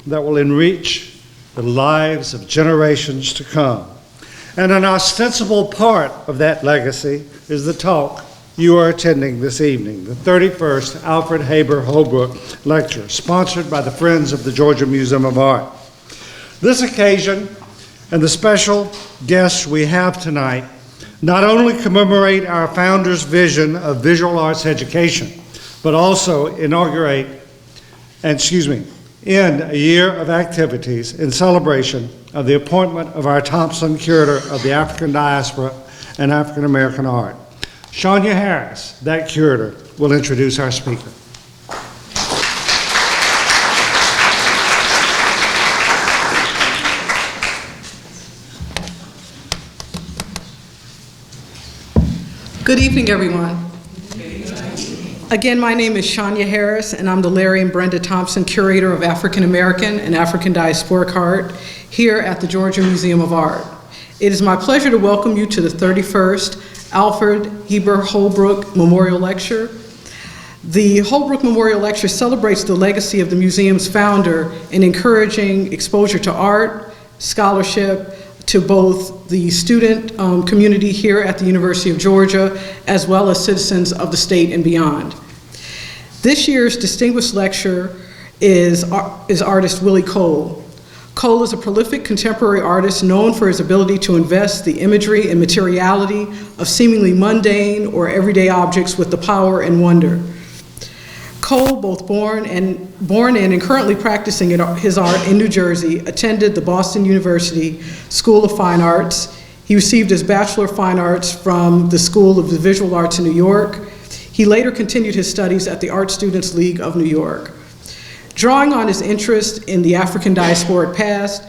that will enrich the lives of generations to come. And an ostensible part of that legacy is the talk you are attending this evening, the 31st Alfred Heber Holbrook Lecture, sponsored by the Friends of the Georgia Museum of Art. This occasion and the special guests we have tonight not only commemorate our founder's vision of visual arts education, but also end a year of activities in celebration of the appointment of our Thompson Curator of the African Diaspora and African American Art. Shania Harris, that curator, will introduce our speaker. Good evening, everyone. Again, my name is Shania Harris, and I'm the Larry and Brenda Thompson Curator of African American and African Diasporic Art here at the Georgia Museum of Art. It is my pleasure to welcome you to the 31st Alfred Heber Holbrook Memorial Lecture. The Holbrook Memorial Lecture celebrates the legacy of the museum's founder in encouraging exposure to art, scholarship, to both the student community here at the University of Georgia, as well as citizens of the state and beyond. This year's distinguished lecturer is artist Willie Cole. Cole is a prolific contemporary artist known for his ability to invest the imagery and materiality of seemingly mundane or everyday objects with the power and wonder. Cole, both born in and currently practicing his art in New Jersey, attended the Boston University School of Fine Arts. He received his Bachelor of Fine Arts from the School of the Visual Arts in New York. He later continued his studies at the Art Students League of New York. Drawing on his interest in the African diasporic past,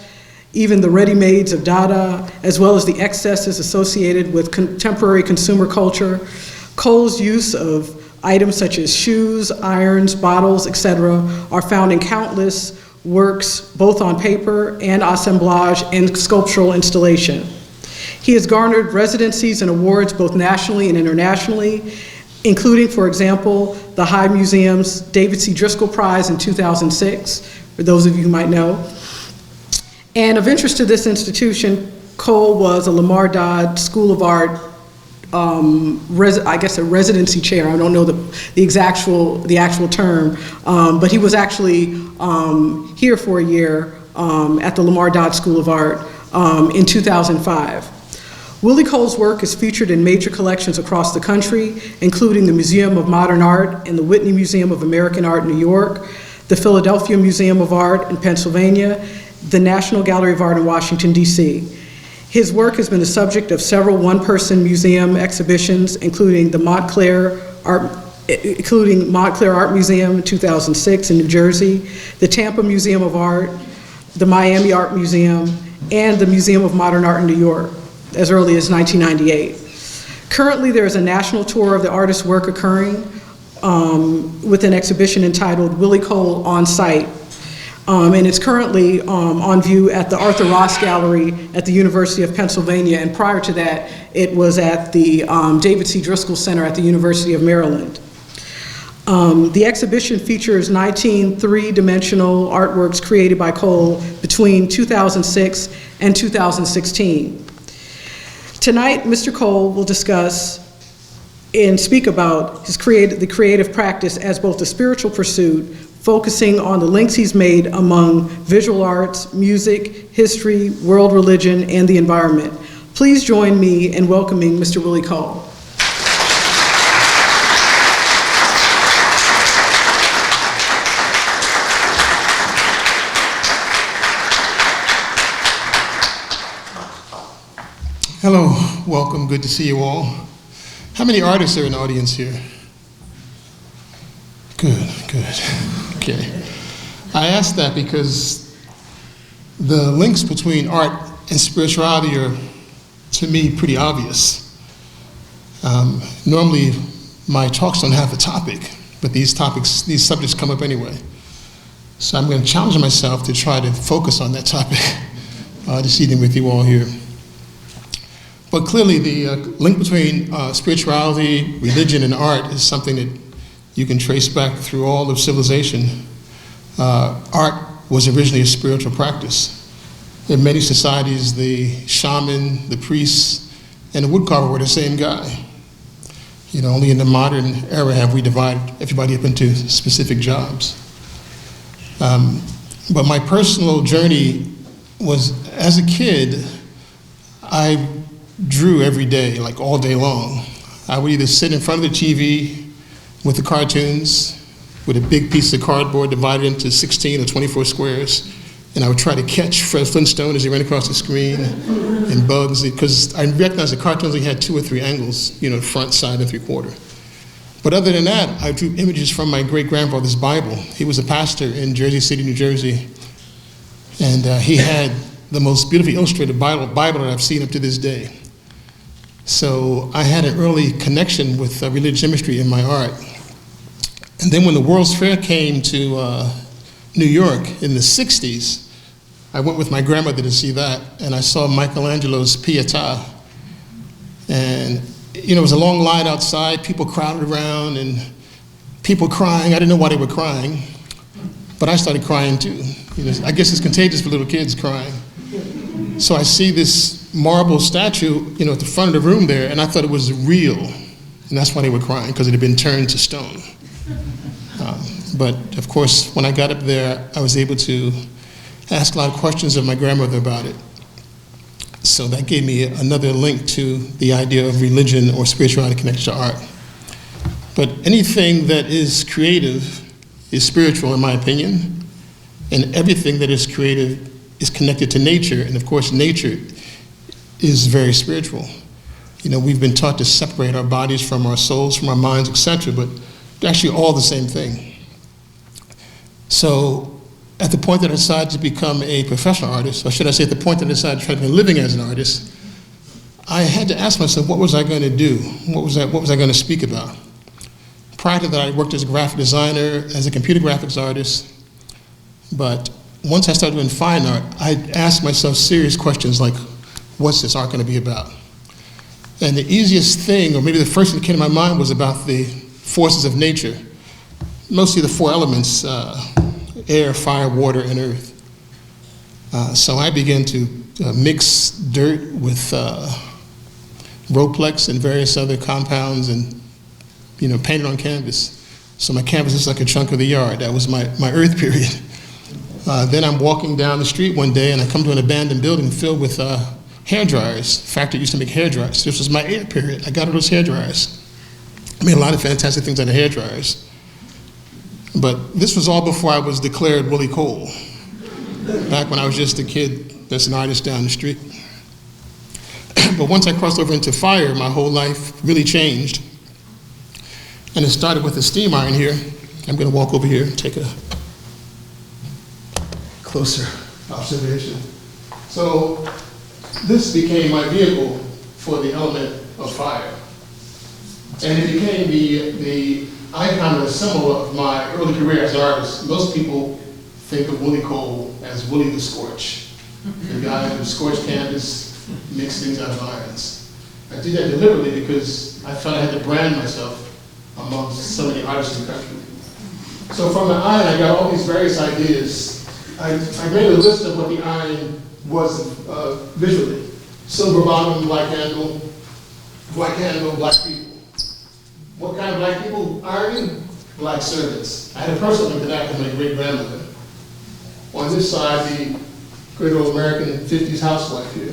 even the ready-mades of Dada, as well as the excesses associated with contemporary consumer culture, Cole's use of items such as shoes, irons, bottles, etc., are found in countless works, both on paper and assemblage and sculptural installation. He has garnered residencies and awards both nationally and internationally, including, for example, the High Museum's David C. Driscoll Prize in 2006, for those of you who might know. And of interest to this institution, Cole was a Lamar Dodd School of Art, I guess a residency chair. I don't know the actual term, but he was actually here for a year at the Lamar Dodd School of Art in 2005. Willie Cole's work is featured in major collections across the country, including the Museum of Modern Art and the Whitney Museum of American Art in New York, the Philadelphia Museum of Art in Pennsylvania, the National Gallery of Art in Washington, D.C. His work has been the subject of several one-person museum exhibitions, including the Montclair Art Museum in 2006 in New Jersey, the Tampa Museum of Art, the Miami Art Museum, and the Museum of Modern Art in New York, as early as 1998. Currently, there is a national tour of the artist's work occurring with an exhibition entitled Willie Cole on Site, and it's currently on view at the Arthur Ross Gallery at the University of Pennsylvania, and prior to that, it was at the David C. Driscoll Center at the University of Maryland. The exhibition features 19 three-dimensional artworks created by Cole between 2006 and 2016. Tonight, Mr. Cole will discuss and speak about the creative practice as both a spiritual pursuit, focusing on the links he's made among visual arts, music, history, world religion, and the environment. Please join me in welcoming Mr. Willie Cole. Hello, welcome, good to see you all. How many artists are in the audience here? Good. Okay. I asked that because the links between art and spirituality are, to me, pretty obvious. Normally, my talks don't have a topic, but these subjects come up anyway. So I'm going to challenge myself to try to focus on that topic this evening with you all here. But clearly, the link between spirituality, religion, and art is something that you can trace back through all of civilization. Art was originally a spiritual practice. In many societies, the shaman, the priest, and the woodcarver were the same guy. Only in the modern era have we divided everybody up into specific jobs. But my personal journey was, as a kid, I drew every day, like all day long. I would either sit in front of the TV with the cartoons, with a big piece of cardboard divided into 16 or 24 squares, and I would try to catch Fred Flintstone as he ran across the screen, and bugs, because I recognized the cartoons only had 2 or 3 angles, front, side, and 3/4. But other than that, I drew images from my great-grandfather's Bible. He was a pastor in Jersey City, New Jersey, and he had the most beautifully illustrated Bible that I've seen up to this day. So I had an early connection with religious imagery in my art. And then when the World's Fair came to New York in the 60s, I went with my grandmother to see that, and I saw Michelangelo's Pietà. And, it was a long line outside, people crowded around, and people crying. I didn't know why they were crying, but I started crying too. I guess it's contagious for little kids crying. So I see this marble statue, at the front of the room there, and I thought it was real. And that's why they were crying, because it had been turned to stone. But of course, when I got up there, I was able to ask a lot of questions of my grandmother about it. So that gave me another link to the idea of religion or spirituality connected to art. But anything that is creative is spiritual, in my opinion, and everything that is creative is connected to nature, and of course, nature is very spiritual. We've been taught to separate our bodies from our souls, from our minds, etc., but they're actually all the same thing. So at the point that I decided to become a professional artist, or should I say at the point that I decided to try to make a living as an artist, I had to ask myself, what was I going to do? What was I going to speak about? Prior to that, I worked as a graphic designer, as a computer graphics artist, but once I started doing fine art, I asked myself serious questions like, what's this art going to be about? And the easiest thing, or maybe the first thing that came to my mind, was about the forces of nature. Mostly the 4 elements, air, fire, water, and earth. So I began to mix dirt with Roplex and various other compounds and, paint it on canvas. So my canvas is like a chunk of the yard. That was my earth period. Then I'm walking down the street one day and I come to an abandoned building filled with hair dryers. Factory used to make hair dryers. This was my air period. I got all those hair dryers. I made a lot of fantastic things out of hair dryers. But this was all before I was declared Willie Cole, back when I was just a kid that's an artist down the street. But once I crossed over into fire, my whole life really changed. And it started with a steam iron here. I'm going to walk over here and take a closer observation. So this became my vehicle for the element of fire. And it became the icon or symbol of my early career as an artist. Most people think of Willie Cole as Willie the Scorch, the guy who scorched canvas, mixed things out of irons. I did that deliberately because I felt I had to brand myself amongst so many artists in the country. So from the iron, I got all these various ideas. I made a list of what the iron was visually. Silver bottom, black handle, black people. What kind of black people? Ironing? Black servants. I had a personal link to that with my great-grandmother. On this side, the great old American 50s housewife here.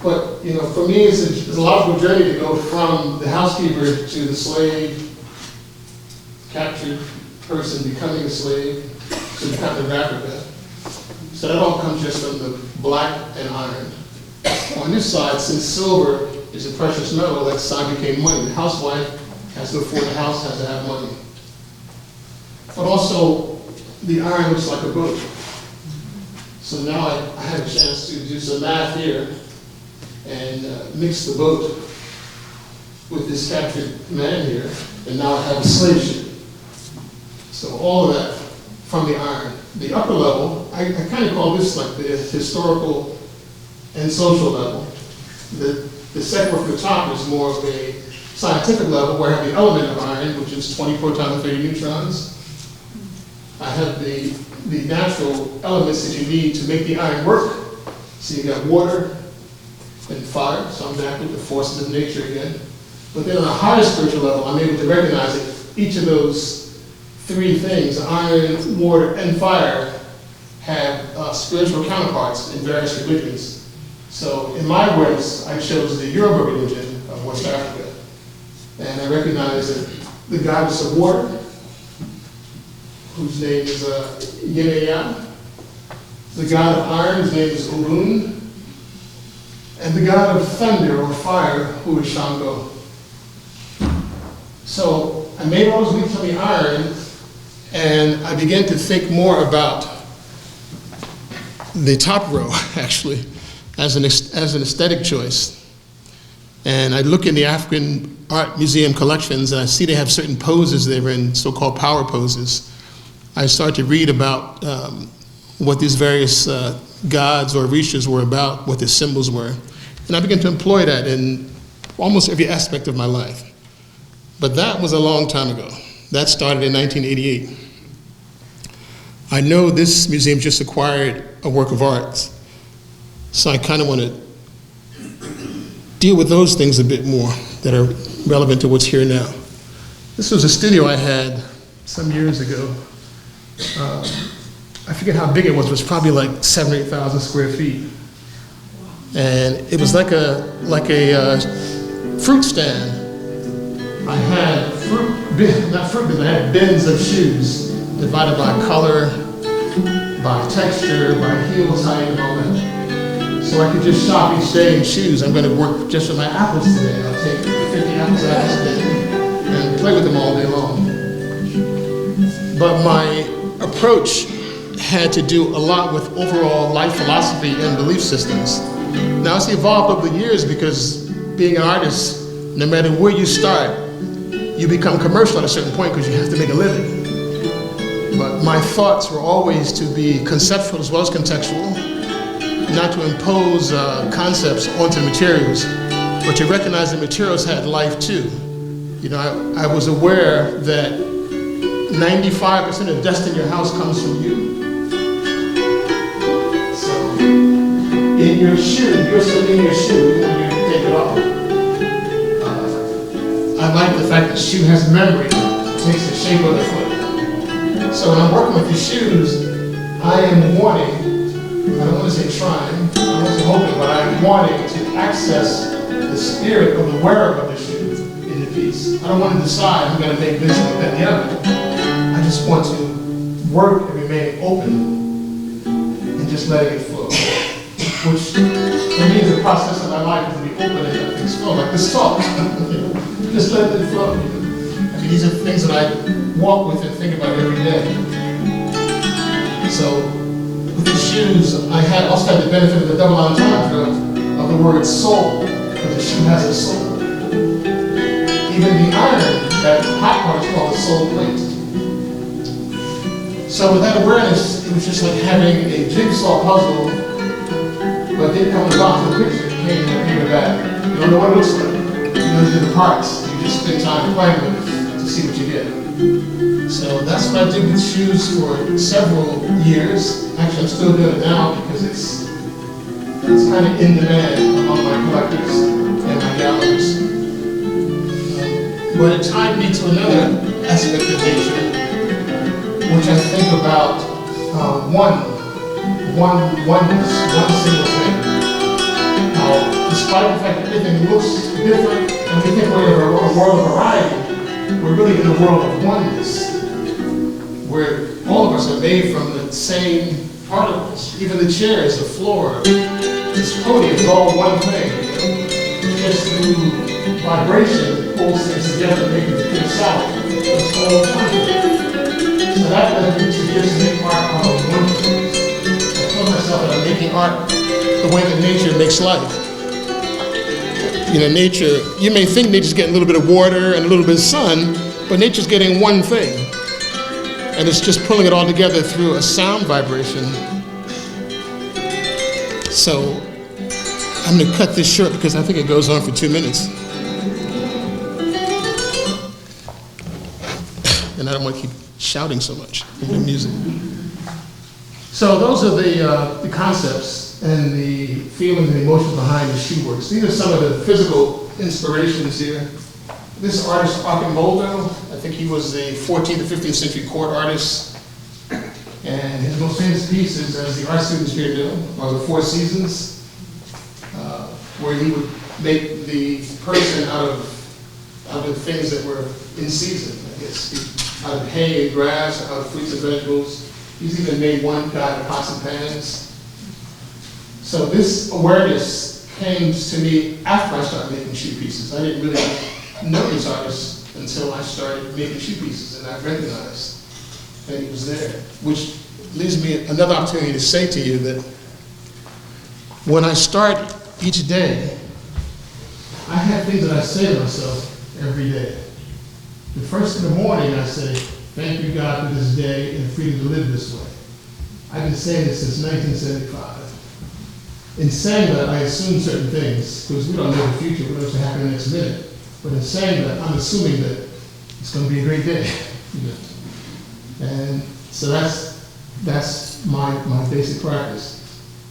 But, for me, it's a logical journey to go from the housekeeper to the slave, captured person becoming a slave, to the continent of Africa. So that all comes just from the black and iron. On this side, since silver is a precious metal, that side became money. The housewife has to afford the house, has to have money. But also, the iron looks like a boat. So now I had a chance to do some math here and mix the boat with this captured man here, and now I have a slave ship. So all of that from the iron. The upper level, I kind of call this like the historical and social level. The second one from the top is more of a scientific level where I have the element of iron, which is 20 protons and 30 neutrons. I have the natural elements that you need to make the iron work. So you got water and fire, so I'm back with the forces of nature again. But then on a higher spiritual level, I'm able to recognize that each of those three things, iron, water, and fire, have spiritual counterparts in various religions. So in my awareness, I chose the Yoruba religion of West Africa. And I recognize that the goddess of water, whose name is Yeneya, the god of iron, whose name is Orun, and the god of thunder or fire, who is Shango. So I made all those leaps on the iron, and I began to think more about the top row, actually, as an aesthetic choice. And I look in the African Art Museum collections, and I see they have certain poses they're in, so-called power poses. I start to read about what these various gods or rishas were about, what their symbols were. And I began to employ that in almost every aspect of my life. But that was a long time ago. That started in 1988. I know this museum just acquired a work of art, so I kind of want to deal with those things a bit more that are relevant to what's here now. This was a studio I had some years ago. I forget how big it was probably like 7,000 or 8,000 square feet. And it was like a fruit stand. I had I had bins of shoes divided by color, by texture, by heel height, and all that. So I could just shop each day in shoes. I'm going to work just with my apples today. I'll take 50 apples out of this bin and play with them all day long. But my approach had to do a lot with overall life philosophy and belief systems. Now it's evolved over the years because being an artist, no matter where you start, you become commercial at a certain point because you have to make a living. But my thoughts were always to be conceptual as well as contextual, not to impose concepts onto materials, but to recognize that materials had life too. You know, I was aware that 95% of dust in your house comes from you. So, in your shoe, you're still in your shoe when you take it off. I like the fact that shoe has memory, it takes the shape of the foot. So when I'm working with these shoes, I am wanting, I don't want to say trying, I don't want to say hoping, but I'm wanting to access the spirit of the wearer of the shoe in the piece. I don't want to decide I'm going to make this and that and the other. I just want to work and remain open and just letting it flow. Which for me is a process of my life is to be open and let things flow, like this talk. Just let it flow. I mean, these are things that I walk with and think about every day. So with the shoes, I also had the benefit of the double entendre of the word soul, because the shoe has a soul. Even the iron, that hot part is called a soul plate. So with that awareness, it was just like having a jigsaw puzzle, but it didn't come with a box of the picture. It came in a paper bag. You don't know what it looks like. You know the parts. You just spend time playing with it to see what you get. So that's what I did with shoes for several years. Actually, I'm still doing it now because it's kind of in demand among my collectors and my galleries. But it tied me to another aspect of nature, which I think about oneness, one single thing. Despite the fact that everything looks different and we think we're in a world of variety, we're really in a world of oneness, where all of us are made from the same particles. Even the chairs, the floor, this podium is all one thing. Just through vibration, it pulls things together, making it feel solid. It's all one thing. So that led me to just make art out of one thing. I told myself that I'm making art the way that nature makes life. You know, nature, you may think nature's getting a little bit of water and a little bit of sun, but nature's getting one thing. And it's just pulling it all together through a sound vibration. So I'm going to cut this short because I think it goes on for 2 minutes. And I don't want to keep shouting so much in the music. So those are the concepts and the feelings and emotions behind the shoe works. These are some of the physical inspirations here. This artist, Archamboldo, I think he was the 14th to 15th century court artist. And his most famous pieces, as the art students here know, are the Four Seasons, where he would make the person out of things that were in season, I guess, out of hay and grass, out of fruits and vegetables. He's even made one out of pots and pans. So this awareness came to me after I started making shoe pieces. I didn't really know these artists until I started making shoe pieces, and I recognized that he was there, which leaves me another opportunity to say to you that when I start each day, I have things that I say to myself every day. The first in the morning, I say, thank you, God, for this day and freedom to live this way. I've been saying this since 1975. In saying that, I assume certain things, because we don't know the future, what else will happen next minute. But in saying that, I'm assuming that it's going to be a great day. And so that's my basic practice.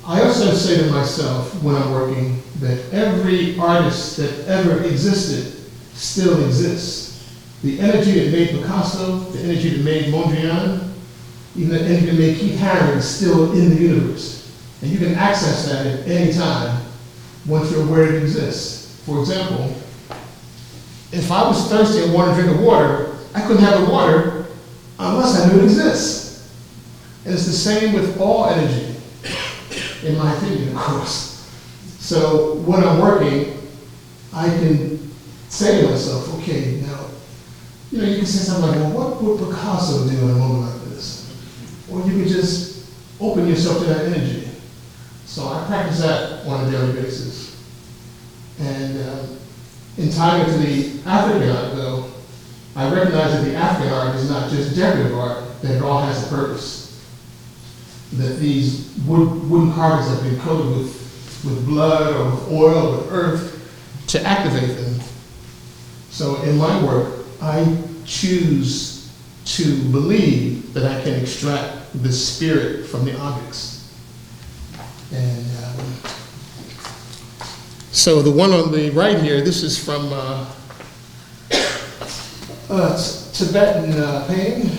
I also say to myself when I'm working that every artist that ever existed still exists. The energy that made Picasso, the energy that made Mondrian, even the energy that made Keith Haring is still in the universe. And you can access that at any time once you're aware it exists. For example, if I was thirsty and wanted to drink the water, I couldn't have the water unless I knew it exists. And it's the same with all energy, in my opinion, of course. So when I'm working, I can say to myself, okay, now, you can say something like, well, what would Picasso do in a moment like this? Or you could just open yourself to that energy. So I practice that on a daily basis. And in tying it to the African art, though, I recognize that the African art is not just decorative art, that it all has a purpose. That these wooden carvings have been coated with blood or with oil or with earth to activate them. So in my work, I choose to believe that I can extract the spirit from the objects. And so the one on the right here, this is from Tibetan painting,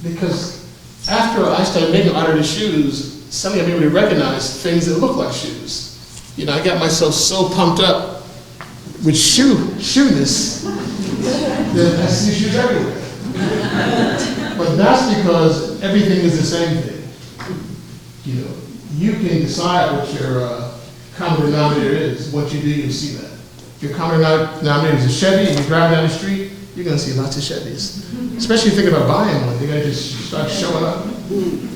because after I started making art of the shoes, suddenly I'm able to recognize things that look like shoes. I got myself so pumped up with shoeness that I see shoes everywhere. But that's because everything is the same thing. You can decide what your common denominator is. What you do, you see that. If your common denominator is a Chevy and you drive down the street, you're going to see lots of Chevys. Especially if you're thinking about buying one, they're going to just start showing up.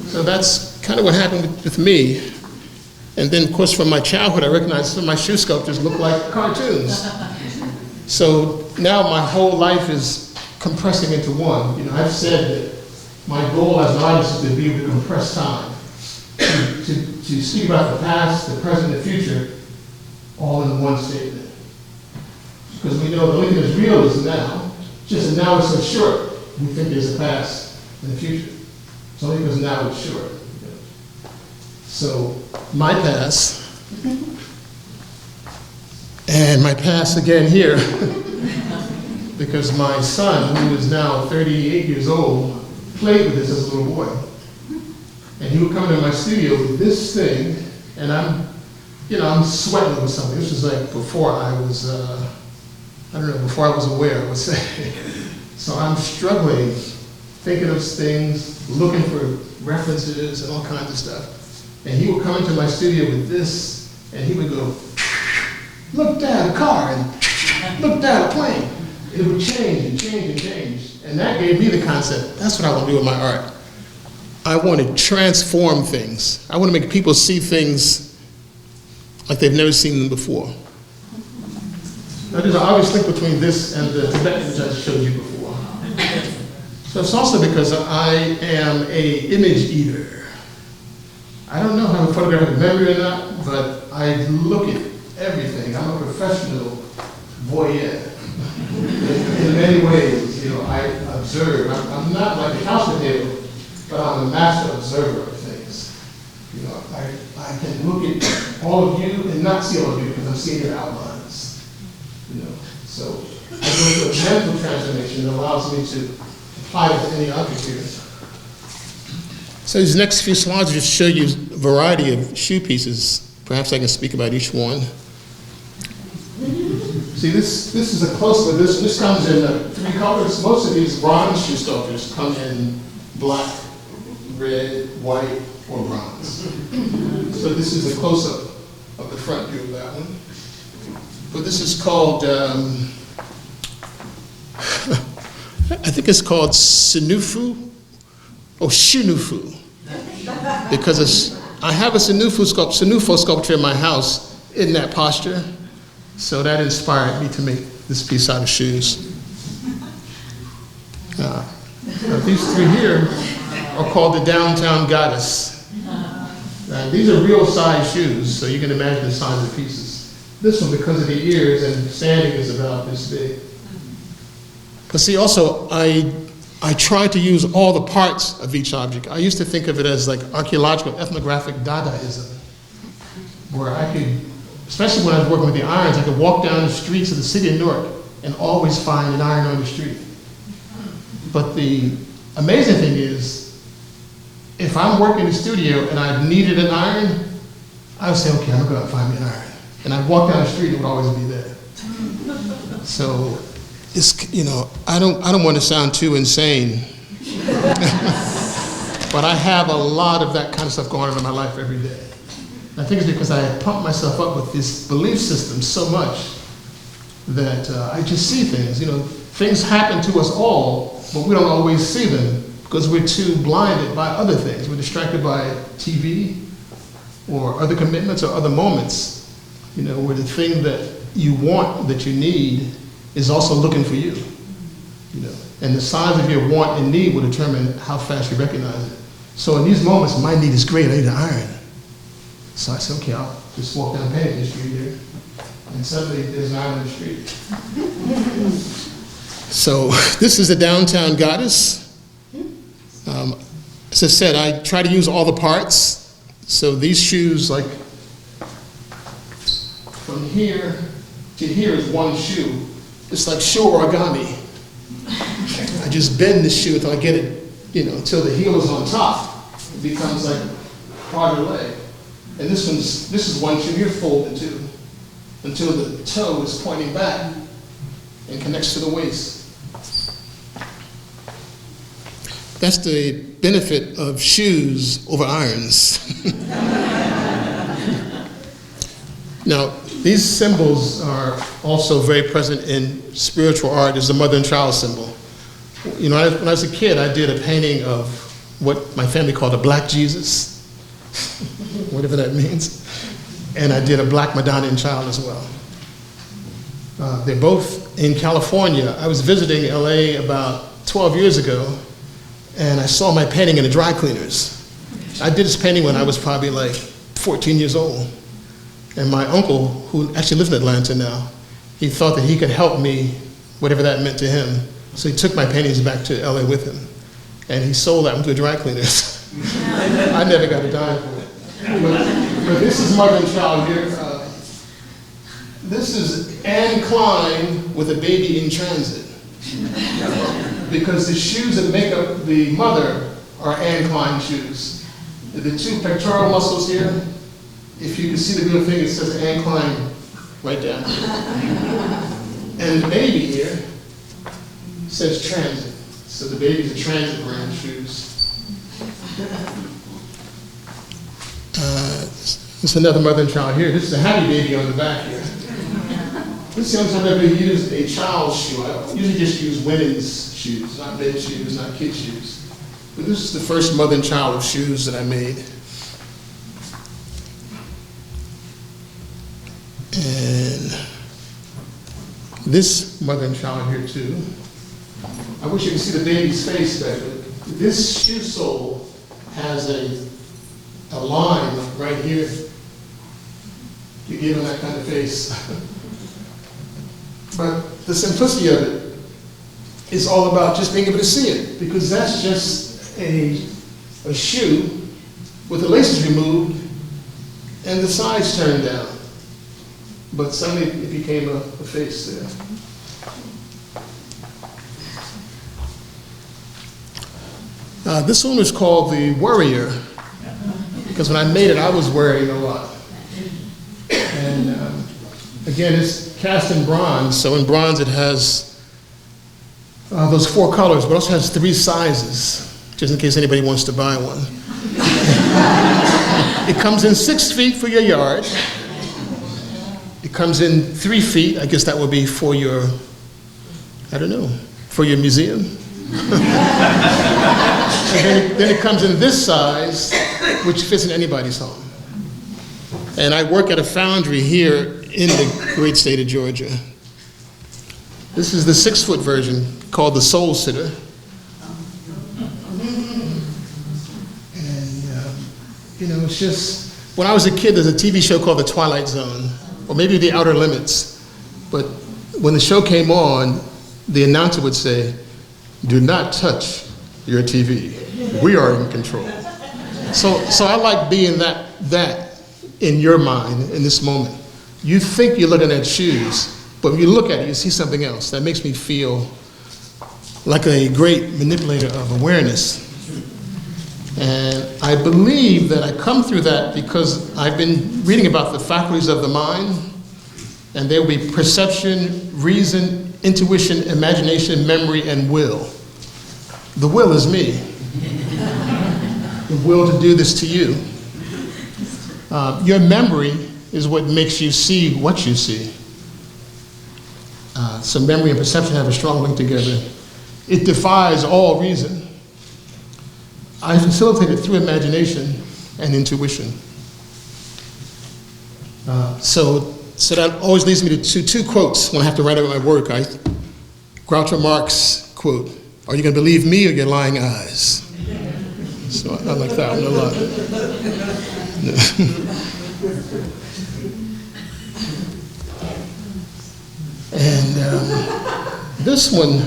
So that's kind of what happened with me. And then, of course, from my childhood, I recognized some of my shoe sculptures look like cartoons. So now my whole life is compressing into one. I've said that my goal as an artist is to be able to compress time, to speak about the past, the present, and the future, all in one statement. Because we know the only thing that's real is now. Just that now is so short, we think there's a past and a future. It's only because now it's short. So my past, and my past again here, because my son, who is now 38 years old, played with this as a little boy. And he would come into my studio with this thing, and I'm sweating with something. This was like before I was, before I was aware, I would say. So I'm struggling, thinking of things, looking for references and all kinds of stuff. And he would come into my studio with this, and he would go, look, Dad, a car, and look, Dad, a plane. It would change and change and change. And that gave me the concept, that's what I want to do with my art. I want to transform things. I want to make people see things like they've never seen them before. Now, there's an obvious link between this and the Tibetan which I showed you before. So it's also because I am an image eater. I don't know if I have a photographic memory or not, but I look at everything. I'm a professional voyeur in many ways. I observe. I'm not like a couch potato, but I'm a master observer of things. I can look at all of you and not see all of you because I'm seeing your outlines. So I go through a mental transformation that allows me to apply it to any object here. So these next few slides just show you a variety of shoe pieces. Perhaps I can speak about each one. See, this is a close-up. This comes in 3 colors. Most of these bronze shoe sculptures come in black, red, white, or bronze. So this is a close-up of the front view of that one. But this is called, I think it's called Sinufu or Shinufu, because I have a Sinufo sculpture in my house in that posture. So that inspired me to make this piece out of shoes. These 3 here are called the Downtown Goddess. These are real size shoes, so you can imagine the size of the pieces. This one, because of the ears and sanding, is about this big. But see, also, I try to use all the parts of each object. I used to think of it as like archaeological ethnographic Dadaism, where I could, especially when I was working with the irons, I could walk down the streets of the city of Newark and always find an iron on the street. But the amazing thing is, if I'm working in the studio and I needed an iron, I would say, okay, I'm gonna go out and find me an iron. And I'd walk down the street, it would always be there. So, it's, I don't want to sound too insane, but I have a lot of that kind of stuff going on in my life every day. And I think it's because I pumped myself up with this belief system so much that I just see things. Things happen to us all, but we don't always see them because we're too blinded by other things. We're distracted by TV or other commitments or other moments, where the thing that you want, that you need, is also looking for you. And the size of your want and need will determine how fast you recognize it. So in these moments, my need is great, I need an iron. So I said, okay, I'll just walk down Pennington Street here, and suddenly there's an iron on the street. So this is the Downtown Goddess. As I said, I try to use all the parts. So these shoes, like from here to here is one shoe. It's like shoe origami. I just bend the shoe until I get it, until the heel is on top. It becomes like part of the leg. And this is one shoe here folded too, until the toe is pointing back and connects to the waist. That's the benefit of shoes over irons. Now, these symbols are also very present in spiritual art. There's the mother and child symbol. When I was a kid, I did a painting of what my family called a black Jesus, whatever that means. And I did a black Madonna and child as well. They're both in California. I was visiting LA about 12 years ago, and I saw my painting in the dry cleaners. I did this painting when I was probably like 14 years old. And my uncle, who actually lives in Atlanta now, he thought that he could help me, whatever that meant to him. So he took my paintings back to LA with him. And he sold them to the dry cleaners. I never got a dime for it. But this is mother and child here. This is Anne Klein with a baby in transit. Because the shoes that make up the mother are Anne Klein shoes. The 2 pectoral muscles here, if you can see the middle finger, it says Anne Klein right down here. And the baby here says transit. So the baby's a transit brand shoes. This is another mother and child here. This is a happy baby on the back here. This is the only time I've ever used a child's shoe. I usually just use women's shoes, not men's shoes, not kids' shoes. But this is the first mother and child of shoes that I made. And this mother and child here too. I wish you could see the baby's face better. This shoe sole has a line right here to give him that kind of face. But the simplicity of it is all about just being able to see it, because that's just a shoe with the laces removed and the sides turned down. But suddenly it became a face there. This one was called the Worrier, because when I made it, I was worrying a lot. And again, it's cast in bronze, so in bronze it has those 4 colors, but also has 3 sizes, just in case anybody wants to buy one. It comes in 6 feet for your yard. It comes in 3 feet, I guess that would be for your, I don't know, for your museum. And then it comes in this size, which fits in anybody's home. And I work at a foundry here in the great state of Georgia. This is the 6-foot version called the Soul Sitter. And, it's just, when I was a kid, there's a TV show called The Twilight Zone, or maybe The Outer Limits. But when the show came on, the announcer would say, "Do not touch your TV. We are in control." So I like being that in your mind in this moment. You think you're looking at shoes, but when you look at it, you see something else. That makes me feel like a great manipulator of awareness. And I believe that I come through that because I've been reading about the faculties of the mind, and there will be perception, reason, intuition, imagination, memory, and will. The will is me. The will to do this to you. Your memory is what makes you see what you see. So memory and perception have a strong link together. It defies all reason. I facilitate it through imagination and intuition. So that always leads me to 2 quotes when I have to write out my work. Groucho Marx quote, "Are you going to believe me or your lying eyes?" So I like that one a lot. And this one,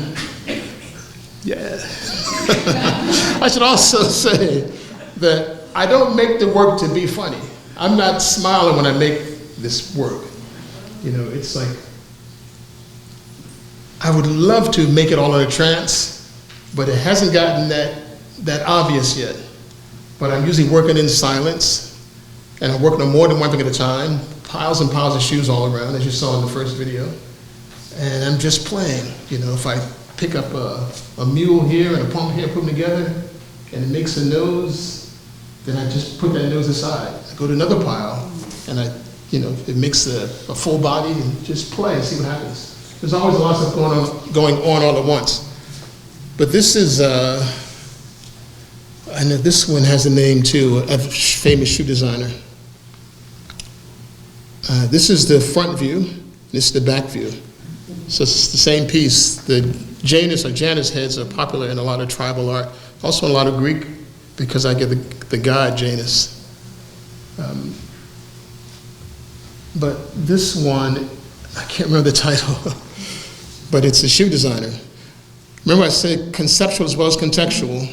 yeah. I should also say that I don't make the work to be funny. I'm not smiling when I make this work. It's like, I would love to make it all in a trance, but it hasn't gotten that obvious yet. But I'm usually working in silence, and I'm working on more than one thing at a time, piles and piles of shoes all around, as you saw in the first video. And I'm just playing. If I pick up a mule here and a pump here, put them together, and it makes a nose, then I just put that nose aside. I go to another pile, and it makes a full body, and just play and see what happens. There's always a lot of stuff going on all at once. But this is, I know this one has a name too, a famous shoe designer. This is the front view, this is the back view. So it's the same piece. The Janus or Janus heads are popular in a lot of tribal art, also in a lot of Greek, because I get the god Janus. But this one, I can't remember the title, but it's a shoe designer. Remember I said conceptual as well as contextual.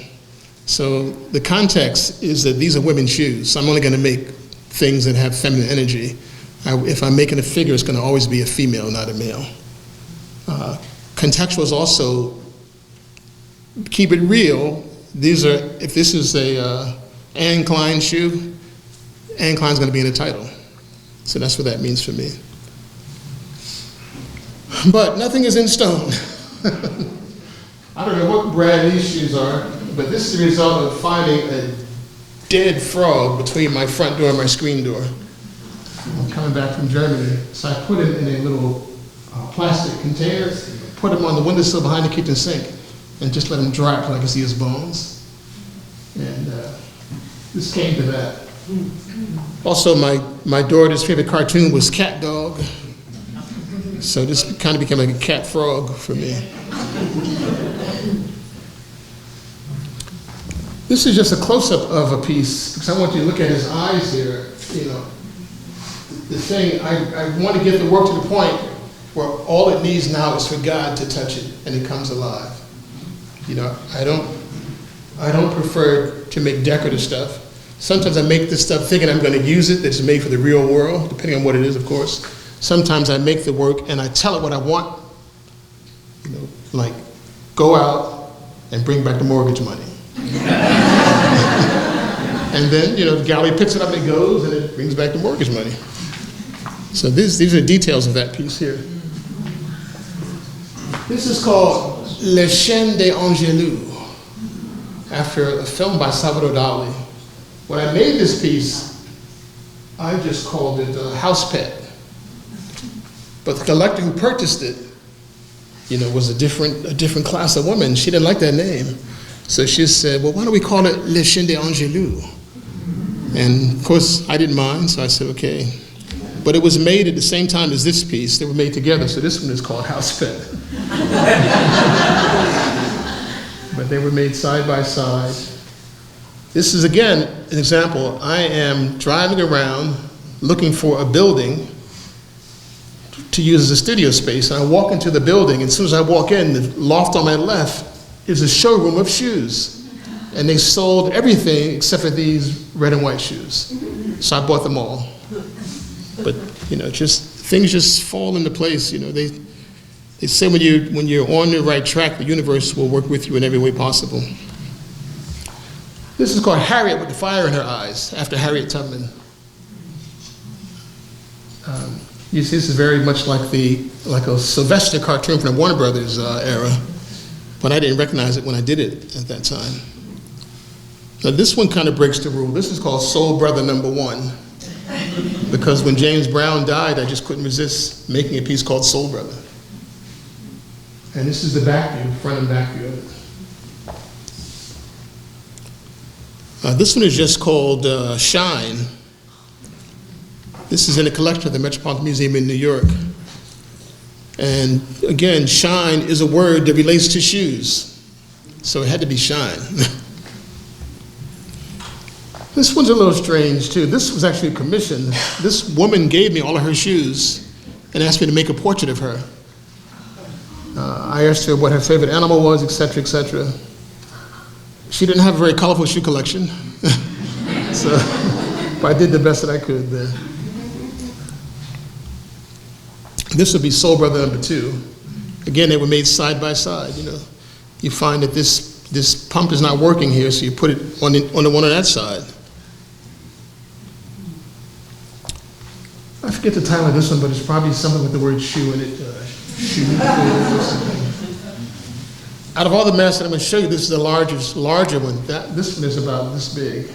So the context is that these are women's shoes. So I'm only going to make things that have feminine energy. If I'm making a figure, it's going to always be a female, not a male. Contextual is also, keep it real. If this is a Anne Klein shoe, Anne Klein's going to be in the title. So that's what that means for me. But nothing is in stone. I don't know what brand these shoes are, but this is the result of finding a dead frog between my front door and my screen door. I'm coming back from Germany, so I put it in a little plastic container, put him on the windowsill behind the kitchen sink, and just let him dry until I could see his bones. And this came to that. Also, my daughter's favorite cartoon was Cat Dog, so this kind of became like a cat frog for me. This is just a close-up of a piece, because I want you to look at his eyes here. The thing, I want to get the work to the point where all it needs now is for God to touch it, and it comes alive. I don't prefer to make decorative stuff. Sometimes I make this stuff thinking I'm going to use it, that it's made for the real world, depending on what it is, of course. Sometimes I make the work and I tell it what I want, like go out and bring back the mortgage money. And then, the gallery picks it up and it goes and it brings back the mortgage money. So these are details of that piece here. This is called Le Chien des Angelus, after a film by Salvador Dali. When I made this piece, I just called it House Pet. But the collector who purchased it, was a different class of woman. She didn't like that name. So she said, well, why don't we call it Le Chien des Angelus? And of course, I didn't mind, so I said, okay. But it was made at the same time as this piece. They were made together, so this one is called House Pet. But they were made side by side. This is, again, an example. I am driving around looking for a building to use as a studio space, and I walk into the building, and as soon as I walk in, the loft on my left is a showroom of shoes. And they sold everything except for these red and white shoes. So I bought them all. But, things just fall into place. They say when you're on the right track, the universe will work with you in every way possible. This is called Harriet with the Fire in Her Eyes, after Harriet Tubman. You see, this is very much like a Sylvester cartoon from the Warner Brothers era, but I didn't recognize it when I did it at that time. Now this one kind of breaks the rule. This is called Soul Brother Number 1, because when James Brown died, I just couldn't resist making a piece called Soul Brother. And this is the back view, front and back view of it. This one is just called Shine. This is in a collection of the Metropolitan Museum in New York. And again, shine is a word that relates to shoes. So it had to be shine. This one's a little strange too. This was actually a commission. This woman gave me all of her shoes and asked me to make a portrait of her. I asked her what her favorite animal was, etc., etc. She didn't have a very colorful shoe collection, but I did the best that I could there. This would be Soul Brother Number 2. Again, they were made side by side. You find that this pump is not working here, so you put it on the one on that side. I forget the title of this one, but it's probably something with the word shoe in it. Out of all the masks that I'm going to show you, this is the larger one. This one is about this big.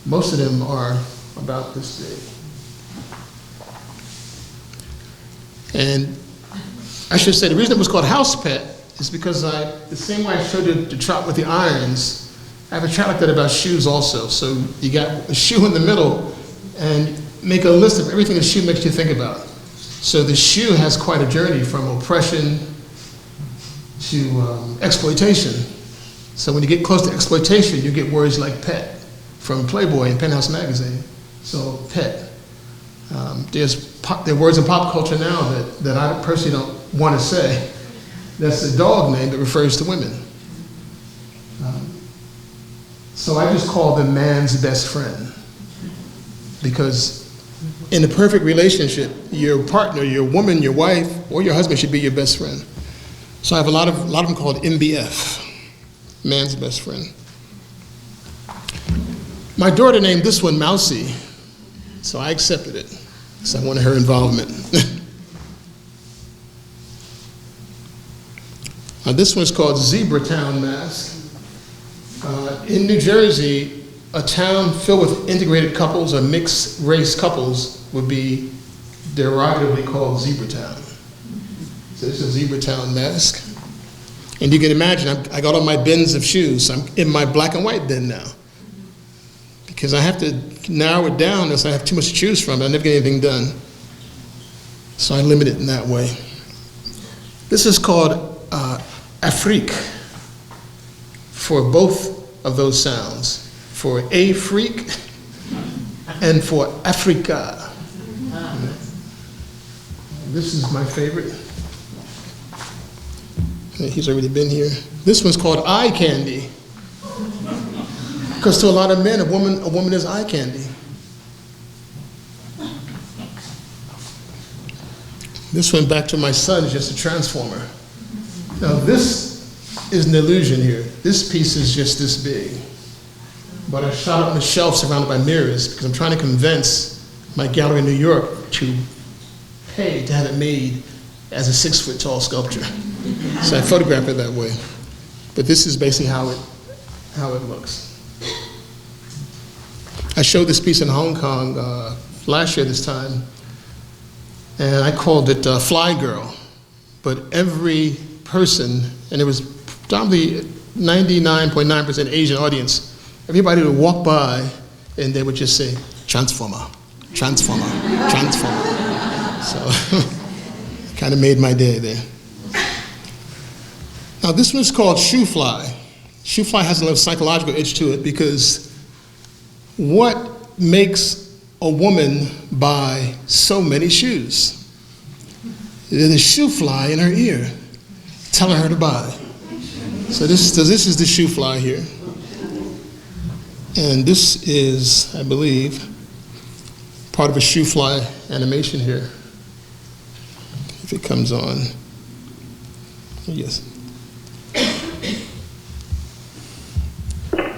Most of them are about this big. And I should say the reason it was called House Pet is because the same way I showed you the chart with the irons, I have a chart like that about shoes also. So you got a shoe in the middle and make a list of everything a shoe makes you think about. So the shoe has quite a journey from oppression to exploitation. So when you get close to exploitation, you get words like pet from Playboy and Penthouse magazine. So pet. There are words in pop culture now that I personally don't want to say. That's a dog name that refers to women. So I just call them man's best friend. Because in a perfect relationship, your partner, your woman, your wife, or your husband should be your best friend. So I have a lot of them called MBF, man's best friend. My daughter named this one Mousy, so I accepted it, because I wanted her involvement. This one's called Zebra Town Mask. In New Jersey, a town filled with integrated couples or mixed race couples would be derogatively called Zebra Town. So this is a Zebra Town mask. And you can imagine, I got all my bins of shoes. I'm in my black and white bin now. Because I have to narrow it down unless I have too much to choose from. I'll never get anything done. So I limit it in that way. This is called Afrique, for both of those sounds. For a freak and for Africa. This is my favorite. He's already been here. This one's called eye candy. Because to a lot of men, a woman is eye candy. This one, back to my son, is just a transformer. Now this is an illusion here. This piece is just this big. But I shot it on the shelf surrounded by mirrors because I'm trying to convince my gallery in New York to pay to have it made as a 6-foot tall sculpture. So I photograph it that way. But this is basically how it looks. I showed this piece in Hong Kong last year this time, and I called it Fly Girl. But every person, and it was probably 99.9% Asian audience, everybody would walk by and they would just say, transformer, transformer, transformer. So kind of made my day there. Now this one's called Shoe Fly. Shoe Fly has a little psychological itch to it because what makes a woman buy so many shoes? There's a shoe fly in her ear telling her to buy. So this is the shoe fly here. And this is, I believe, part of a shoe fly animation here. If it comes on. Yes.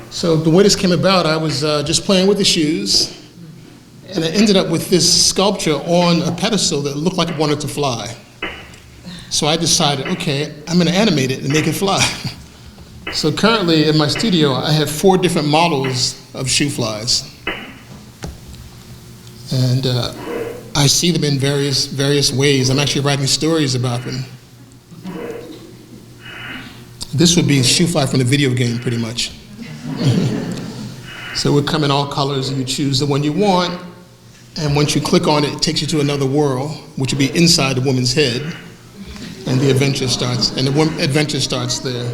So the way this came about, I was just playing with the shoes, and I ended up with this sculpture on a pedestal that looked like it wanted to fly. So I decided, okay, I'm going to animate it and make it fly. So currently in my studio, I have 4 different models of shoe flies. And I see them in various ways. I'm actually writing stories about them. This would be shoe fly from the video game, pretty much. So it would come in all colors, and you choose the one you want, and once you click on it, it takes you to another world, which would be inside the woman's head, and the adventure starts, and the adventure starts there.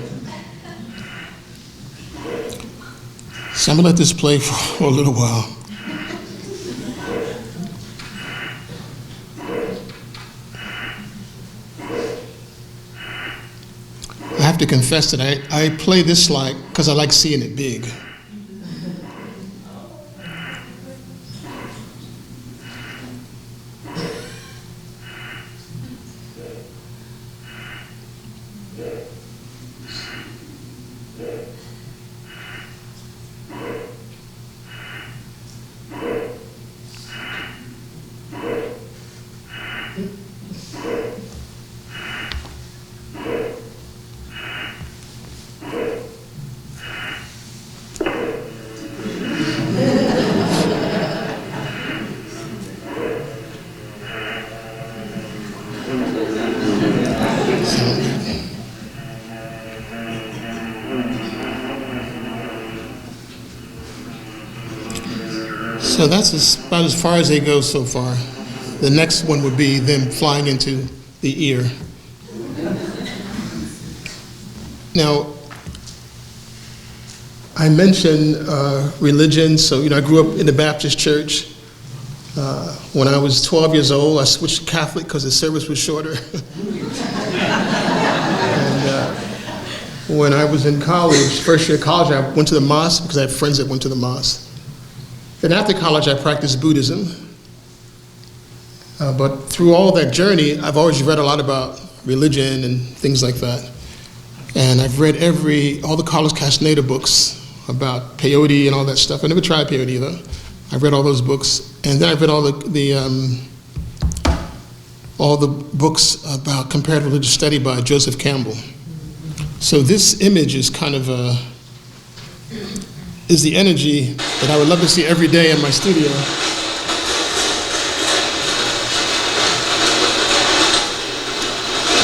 So I'm gonna let this play for a little while. I have to confess that I play this slide because I like seeing it big. So that's about as far as they go so far. The next one would be them flying into the ear. Now, I mentioned religion, so I grew up in the Baptist church. When I was 12 years old, I switched to Catholic because the service was shorter. And when I was in college, first year of college, I went to the mosque because I had friends that went to the mosque. Then after college, I practiced Buddhism. But through all that journey, I've always read a lot about religion and things like that. And I've read all the Carlos Castaneda books about peyote and all that stuff. I never tried peyote though. I've read all those books. And then I've read all the books about comparative religious study by Joseph Campbell. So this image is kind of is the energy that I would love to see every day in my studio.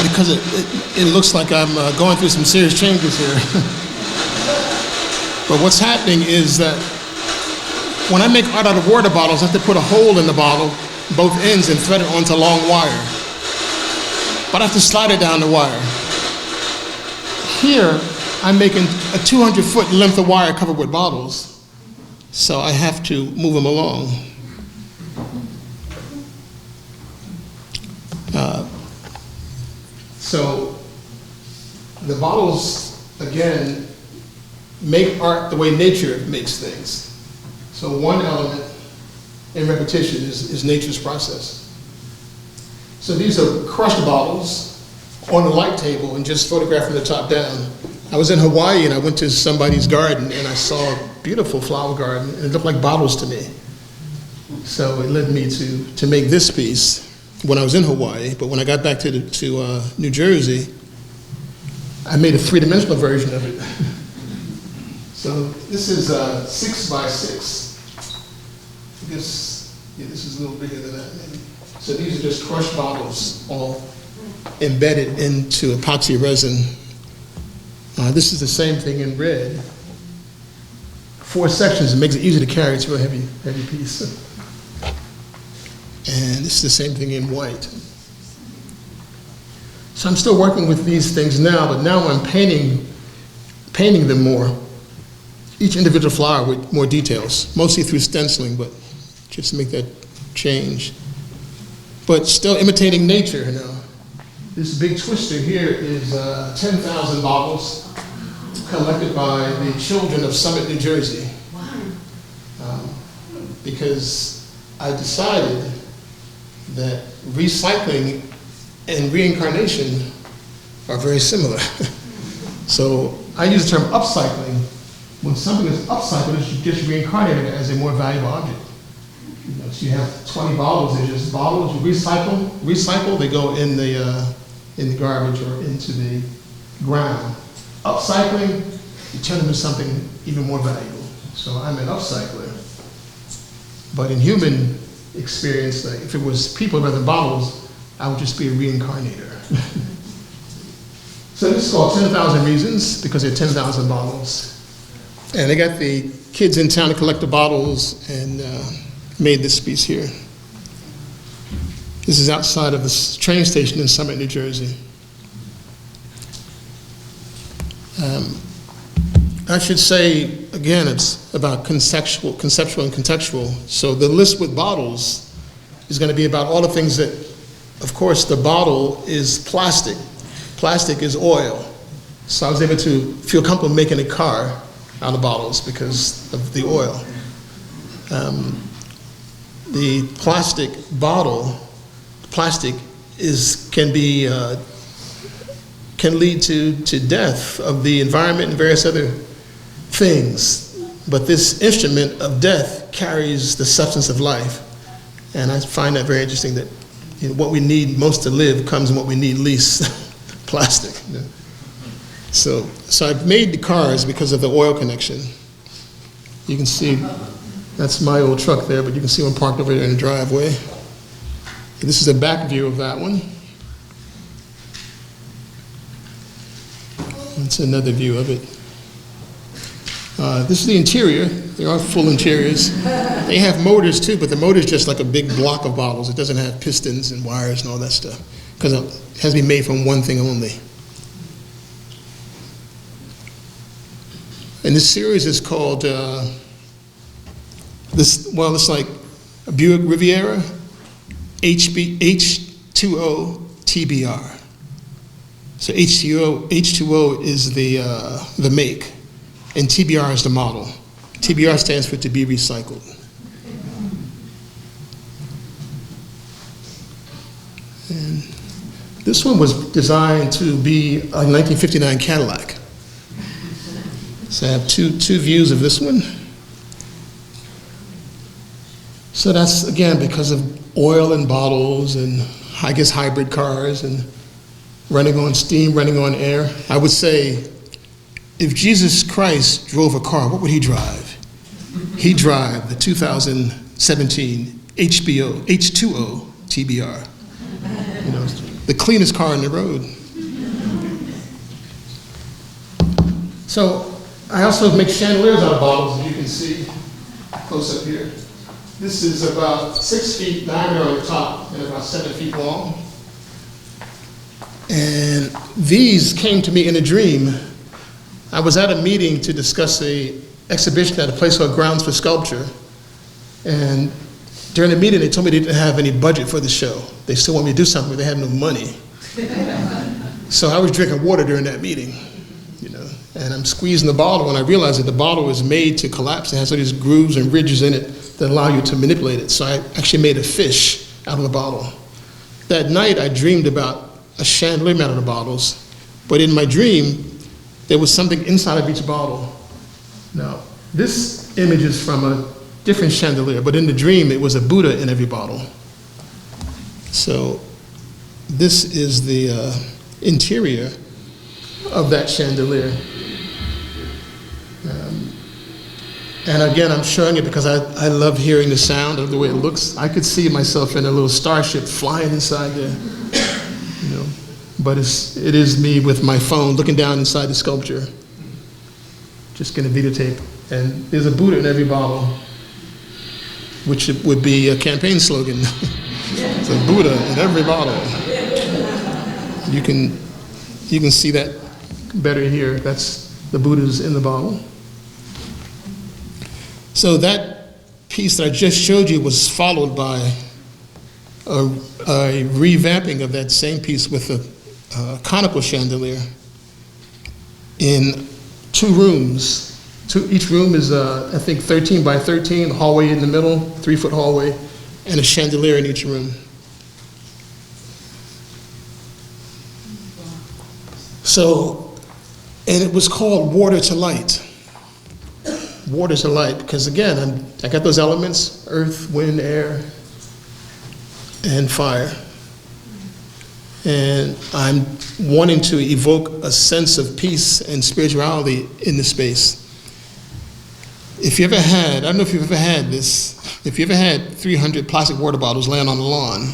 Because it looks like I'm going through some serious changes here. But what's happening is that when I make art out of water bottles, I have to put a hole in the bottle, both ends, and thread it onto a long wire. But I have to slide it down the wire. Here, I'm making a 200-foot length of wire covered with bottles, so I have to move them along. So the bottles, again, make art the way nature makes things. So one element in repetition is nature's process. So these are crushed bottles on a light table and just photographed from the top down. I was in Hawaii and I went to somebody's garden and I saw a beautiful flower garden and it looked like bottles to me. So it led me to make this piece when I was in Hawaii, but when I got back to New Jersey, I made a three-dimensional version of it. So this is 6 by 6. I guess, yeah, this is a little bigger than that maybe. So these are just crushed bottles all embedded into epoxy resin. This is the same thing in red. 4 sections, it makes it easy to carry to a heavy piece. And this is the same thing in white. So I'm still working with these things now, but now I'm painting them more. Each individual flower with more details, mostly through stenciling, but just to make that change. But still imitating nature now. This big twister here is 10,000 bottles collected by the children of Summit, New Jersey. Because I decided that recycling and reincarnation are very similar. So I use the term upcycling. When something is upcycled, it's just reincarnated as a more valuable object. So you have 20 bottles, they're just bottles, you recycle, they go in the garbage or into the ground. Upcycling, you turn them into something even more valuable. So I'm an upcycler. But in human experience, like if it was people rather than bottles, I would just be a reincarnator. So this is called 10,000 Reasons because there are 10,000 bottles. And they got the kids in town to collect the bottles and made this piece here. This is outside of the train station in Summit, New Jersey. I should say, again, it's about conceptual and contextual. So the list with bottles is going to be about all the things that, of course, the bottle is plastic. Plastic is oil. So I was able to feel comfortable making a car out of bottles because of the oil. The plastic bottle, plastic can lead to death of the environment and various other things. But this instrument of death carries the substance of life. And I find that very interesting that what we need most to live comes in what we need least, plastic. So I've made the cars because of the oil connection. You can see, that's my old truck there, but you can see one parked over there in the driveway. This is a back view of that one. That's another view of it. This is the interior. There are full interiors. They have motors too, but the motor is just like a big block of bottles. It doesn't have pistons and wires and all that stuff because it has to be made from one thing only. And this series is called, it's like a Buick Riviera H2O TBR. So H2O is the make, and TBR is the model. TBR stands for to be recycled. And this one was designed to be a 1959 Cadillac. So I have two views of this one. So that's, again, because of oil and bottles and, I guess, hybrid cars and running on steam, running on air. I would say, if Jesus Christ drove a car, what would he drive? He'd drive the 2017 H2O TBR. You know, the cleanest car on the road. So I also make chandeliers out of bottles, as you can see close up here. This is about 6 feet diameter on the top and about 7 feet long. And these came to me in a dream. I was at a meeting to discuss an exhibition at a place called Grounds for Sculpture. And during the meeting, they told me they didn't have any budget for the show. They still wanted me to do something, but they had no money. So I was drinking water during that meeting, you know, and I'm squeezing the bottle, and I realized that the bottle is made to collapse. It has all these grooves and ridges in it that allow you to manipulate it. So I actually made a fish out of the bottle. That night, I dreamed about a chandelier made out of bottles, but in my dream, there was something inside of each bottle. Now, this image is from a different chandelier, but in the dream, it was a Buddha in every bottle. So this is the interior of that chandelier. And again, I'm showing it because I love hearing the sound of the way it looks. I could see myself in a little starship flying inside there, you know. But it is me with my phone looking down inside the sculpture, just getting a videotape. And there's a Buddha in every bottle, which would be a campaign slogan. It's a Buddha in every bottle. You can see that better here. That's the Buddhas in the bottle. So that piece that I just showed you was followed by a revamping of that same piece with a conical chandelier in 2 rooms. Each room is, I think, 13 by 13, a hallway in the middle, 3-foot hallway, and a chandelier in each room. So, and it was called Water to Light. Water to Light, because again, I got those elements, earth, wind, air, and fire. And I'm wanting to evoke a sense of peace and spirituality in the space. If you ever had, I don't know if you've ever had this, if you ever had 300 plastic water bottles laying on the lawn,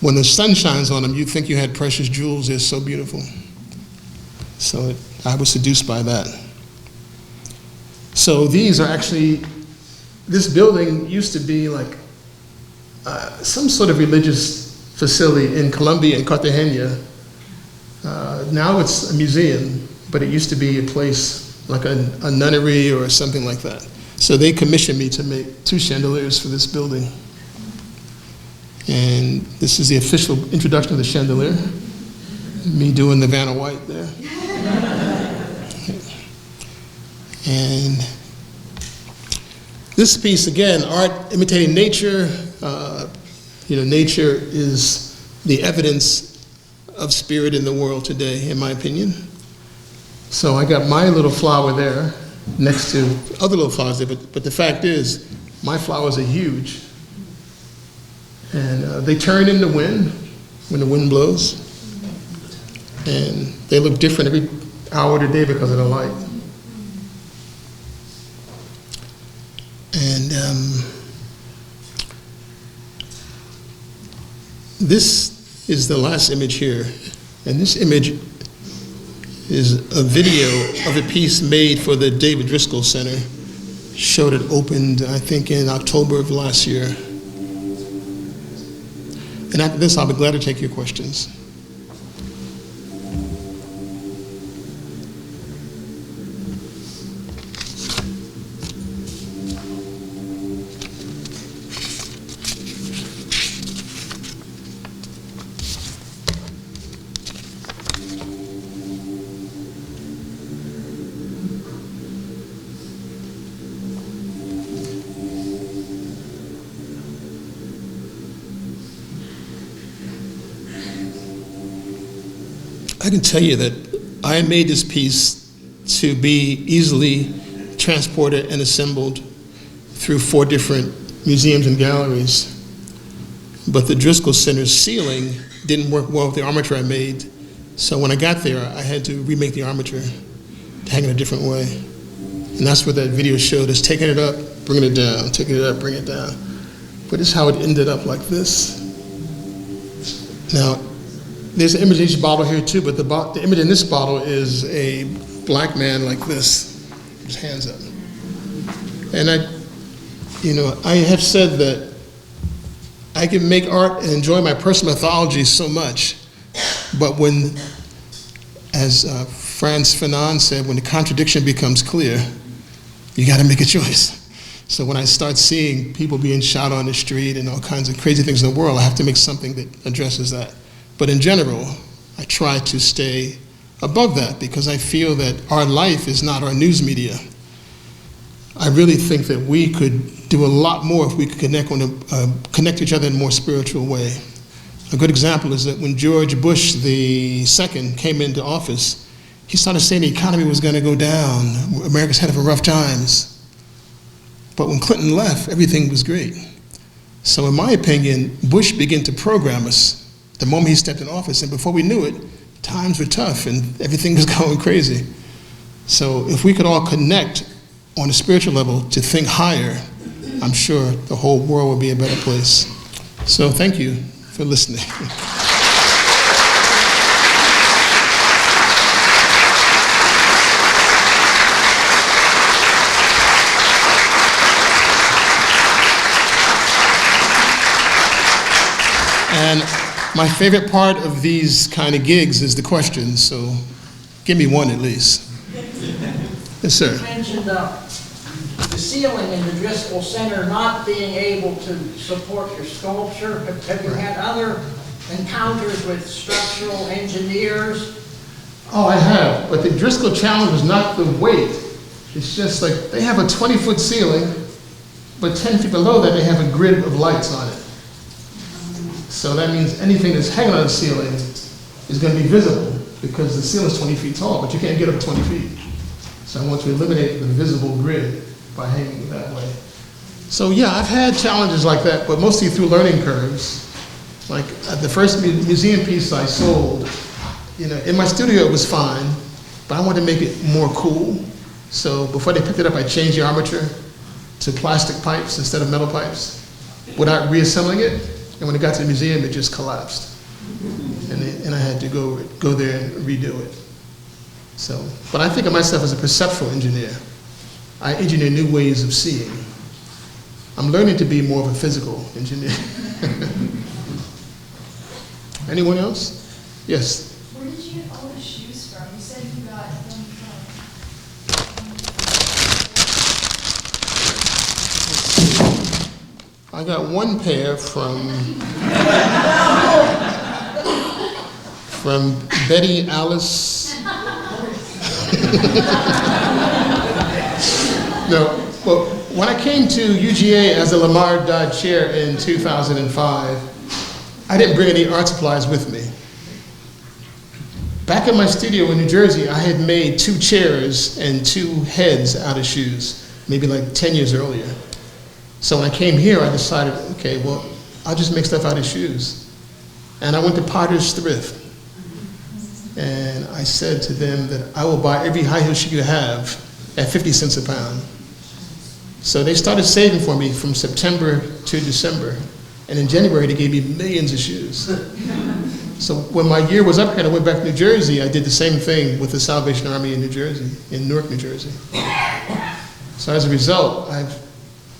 when the sun shines on them, you think you had precious jewels. They're so beautiful. So I was seduced by that. So these are actually, this building used to be like some sort of religious facility in Colombia and Cartagena. Now it's a museum, but it used to be a place like a nunnery or something like that. So they commissioned me to make 2 chandeliers for this building. And this is the official introduction of the chandelier. Me doing the Vanna White there. And this piece, again, art imitating nature. You know, nature is the evidence of spirit in the world today, in my opinion. So I got my little flower there next to other little flowers there, but the fact is, my flowers are huge. And they turn in the wind when the wind blows. And they look different every hour of the day because of the light. And this is the last image here. And this image is a video of a piece made for the David Driscoll Center. Showed it opened, I think, in October of last year. And after this, I'll be glad to take your questions. I can tell you that I made this piece to be easily transported and assembled through 4 different museums and galleries. But the Driscoll Center's ceiling didn't work well with the armature I made. So when I got there, I had to remake the armature to hang it a different way. And that's what that video showed us, taking it up, bringing it down, taking it up, bringing it down. But this is how it ended up like this. Now, there's an image in each bottle here too, but the image in this bottle is a black man like this, his hands up. And I have said that I can make art and enjoy my personal mythology so much, but when, as Frantz Fanon said, when the contradiction becomes clear, you got to make a choice. So when I start seeing people being shot on the street and all kinds of crazy things in the world, I have to make something that addresses that. But in general, I try to stay above that because I feel that our life is not our news media. I really think that we could do a lot more if we could connect each other in a more spiritual way. A good example is that when George Bush II came into office, he started saying the economy was going to go down. America's headed for rough times. But when Clinton left, everything was great. So in my opinion, Bush began to program us the moment he stepped in office, and before we knew it, times were tough and everything was going crazy. So if we could all connect on a spiritual level to think higher, I'm sure the whole world would be a better place. So thank you for listening. And my favorite part of these kind of gigs is the questions, so give me one at least. Yes, sir. You mentioned the ceiling in the Driscoll Center not being able to support your sculpture. Have you had other encounters with structural engineers? Oh, I have, but the Driscoll challenge is not the weight. It's just like they have a 20-foot ceiling, but 10 feet below that they have a grid of lights on it. So that means anything that's hanging on the ceiling is going to be visible because the ceiling is 20 feet tall, but you can't get up 20 feet. So I want to eliminate the visible grid by hanging it that way. So yeah, I've had challenges like that, but mostly through learning curves. Like the first museum piece I sold, in my studio it was fine, but I wanted to make it more cool. So before they picked it up, I changed the armature to plastic pipes instead of metal pipes without reassembling it. And when it got to the museum, it just collapsed. And I had to go there and redo it. So, but I think of myself as a perceptual engineer. I engineer new ways of seeing. I'm learning to be more of a physical engineer. Anyone else? Yes? Where did you get all the shoes from? You said you got them from... I got one pair from Betty Alice. No, well, when I came to UGA as a Lamar Dodd chair in 2005, I didn't bring any art supplies with me. Back in my studio in New Jersey, I had made 2 chairs and 2 heads out of shoes, maybe like 10 years earlier. So when I came here, I decided, okay, well, I'll just make stuff out of shoes. And I went to Potter's Thrift. And I said to them that I will buy every high heel shoe you have at 50 cents a pound. So they started saving for me from September to December. And in January, they gave me millions of shoes. So when my year was up and I went back to New Jersey, I did the same thing with the Salvation Army in New Jersey, in Newark, New Jersey. So as a result,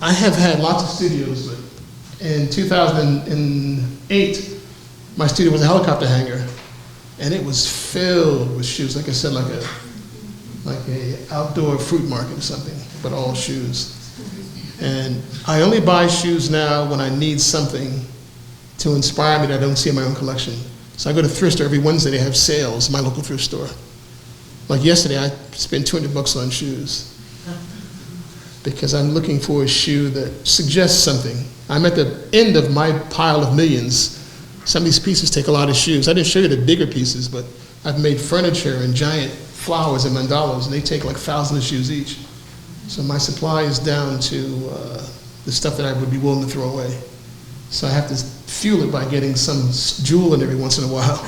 I have had lots of studios, but in 2008, my studio was a helicopter hangar, and it was filled with shoes. Like I said, like a outdoor fruit market or something, but all shoes. And I only buy shoes now when I need something to inspire me that I don't see in my own collection. So I go to thrift store every Wednesday. They have sales, my local thrift store. Like yesterday, I spent $200 on shoes, because I'm looking for a shoe that suggests something. I'm at the end of my pile of millions. Some of these pieces take a lot of shoes. I didn't show you the bigger pieces, but I've made furniture and giant flowers and mandalas, and they take like thousands of shoes each. So my supply is down to the stuff that I would be willing to throw away. So I have to fuel it by getting some jewel in every once in a while.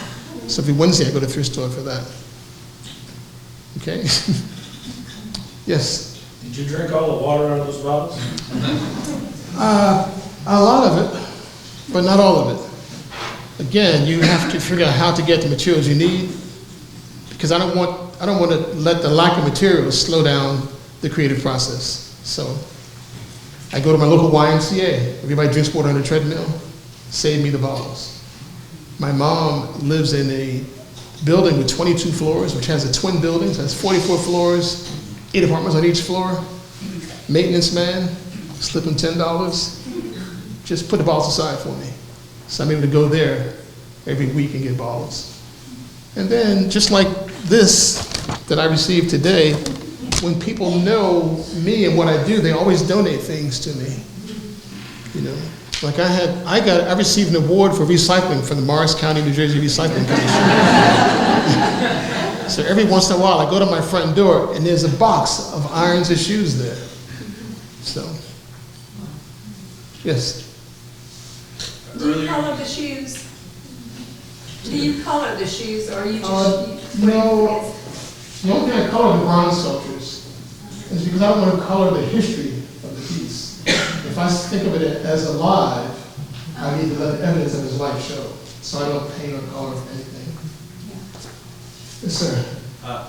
So every Wednesday I go to the thrift store for that. Okay? Yes? Did you drink all the water out of those bottles? A lot of it, but not all of it. Again, you have to figure out how to get the materials you need, because I don't want to let the lack of materials slow down the creative process. So I go to my local YMCA. Everybody drinks water on a treadmill. Save me the bottles. My mom lives in a building with 22 floors, which has a twin building, so it's 44 floors, 8 apartments on each floor. Maintenance man, slip him $10. Just put the bottles aside for me. So I'm able to go there every week and get bottles. And then, just like this that I received today, when people know me and what I do, they always donate things to me. You know, like I received an award for recycling from the Morris County, New Jersey Recycling Commission. So every once in a while, I go to my front door and there's a box of irons and shoes there. So, yes. Do you color the shoes? Do you color the shoes, or you just? No. The only thing I color the bronze sculptures is because I don't want to color the history of the piece. If I think of it as alive, I need to let the evidence of his life show. So I don't paint or color anything. Yes, sir.